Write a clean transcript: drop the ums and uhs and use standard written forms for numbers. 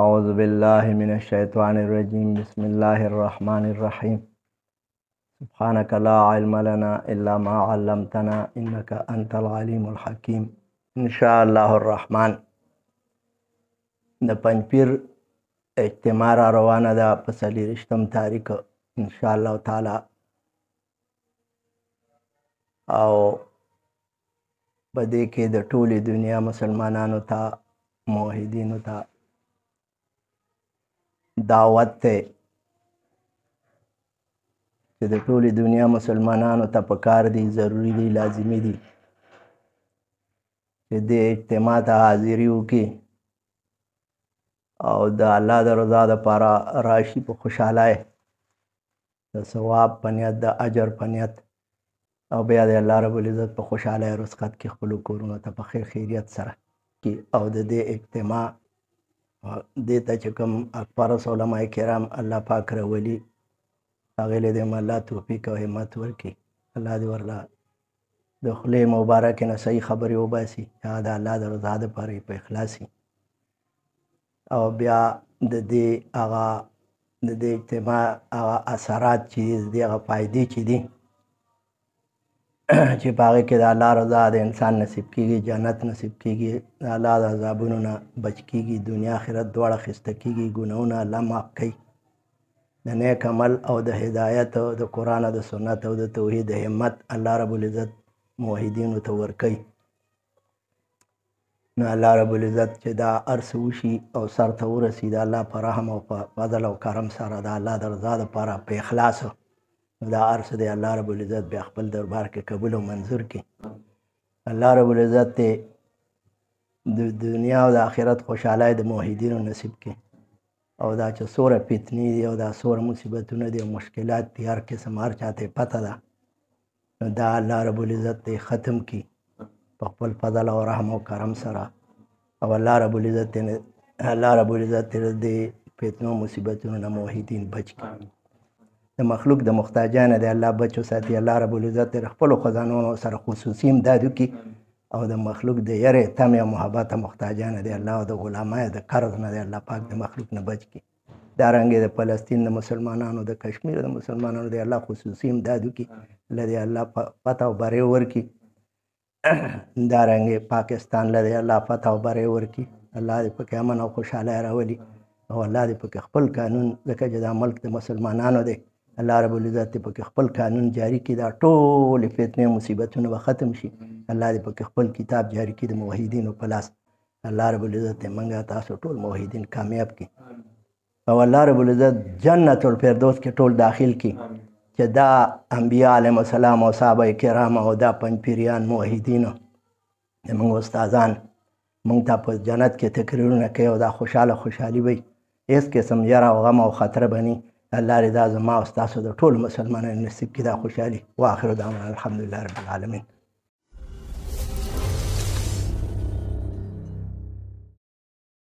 أعوذ بالله من الشيطان الرجيم بسم الله الرحمن الرحيم سبحانك لا علم لنا إلا ما علمتنا إنك أنت العليم الحكيم إن شاء الله الرحمن. د پنځپیر اجتماع را روانه ده په 24 تاریخ ان شاء الله تعالی، او په دې کې د ټولې دنیا مسلمانانو ته موحدینو ته دعوت دی چې د ټولې دنیا مسلمانانو ته پکار دی، ضروری دی، لازمي دی چې دې اجتماع ته حاضري وکړي او د الله د رضا دپاره راشي په خوشحالۍ، د ثواب په نیت، د اجر په نیت، او بیا د الله رب العزت په خوشحالۍ رزقت کې خپلو کورونو ته په خیر خیریت سره او د دې اجتماع دې ته چې کوم اکبرس علماء کرام الله پاک راولي هغې له دې الله توفیق او همت ورکړي. الله دې ورله د خولې مبارکې نه صحیح خبرې وباسي، هغه د الله د رضا دپاره یې په اخلاصي، او بیا د دې اجتماع هغه اثرات چې دي، د دې هغه فایدې چې دي چې په هغې کې د الله رضا د انسان نصیب کېږي، جنت نصیب کېږي، د الله د عذابونو نه بچ کېږي، دنیا آخرت دواړه اخیسته کېږي، ګناهونه الله معاف کوي، د نیک عمل او د هدایت او د قرآن او د سنت او د توحید د همت الله رب العزت موحدینو ته ورکوي. نو الله رب العزت چې دا هر څه وشي او سر ته ورسي د الله په رحم او په فضل او کرم سره د الله د رضا دپاره په اخلاص، دا هر څه دی الله رب العزت بیا خپل دربار کې قبول او منظور کړي. الله رب العزت دی د دنیا او د آخرت خوشحالی د موحدینو نصیب کړي، او دا چې څومره فتنې دي او دا څومره مصیبتونه دي او مشکلات دي، هر قسم هر چاته پته ده، نو دا الله رب العزت دی ختم کړي په خپل فضل او رحم او کرم سره، او الله رب العزت د فتنو مصیبتونو نه موحدین بچ کړي. د مخلوق د محتاجانه د الله بچ وساتي. الله رب العزت د خپلو خزانونو سره خصوصي امداد وکړي، او د مخلوق د یرې تمې او محبت محتاجانه د الله او د غلامۍ د قرض نه د الله پاک د مخلوق نه بچ کړي. دارنګې د فلسطین د مسلمانانو، د کشمیر د مسلمانانو د الله خصوصي امداد وکړي، له د الله فتح او بری ورکړي. دارنګې پاکستان له د الله فتح او بری ورکړي، الله دې پکې امن او خوشحالۍ راولي، او الله دې پکې خپل قانون، ځکه چې دا ملک د مسلمانانو دی، الله رب العزت دې پکې خپل قانون جاری کړي، دا ټولې فتنې مصیبتونه به ختم شي، الله دې پکې خپل کتاب جاری کړي د موحدینو په لاس. الله رب العزت دې موږ تاسو ټول موحدین کامیاب کړي، او الله رب العزت جنت الفردوس کې ټول داخل کړي، چې دا انبیا علیهم السلام او صحابه کرام او دا پنځپیریان موحدینو زموږ استادان موږ ته په جنت کې تقریرونه کوي، او دا خوشحالي وي، هېڅ قسم یره او غم او خطره به نه. الله دې دا زما او ستاسو د ټولو مسلمانانو نصیب کړي دا خوشحالي. واخر دعوانا الحمدلله رب العالمین.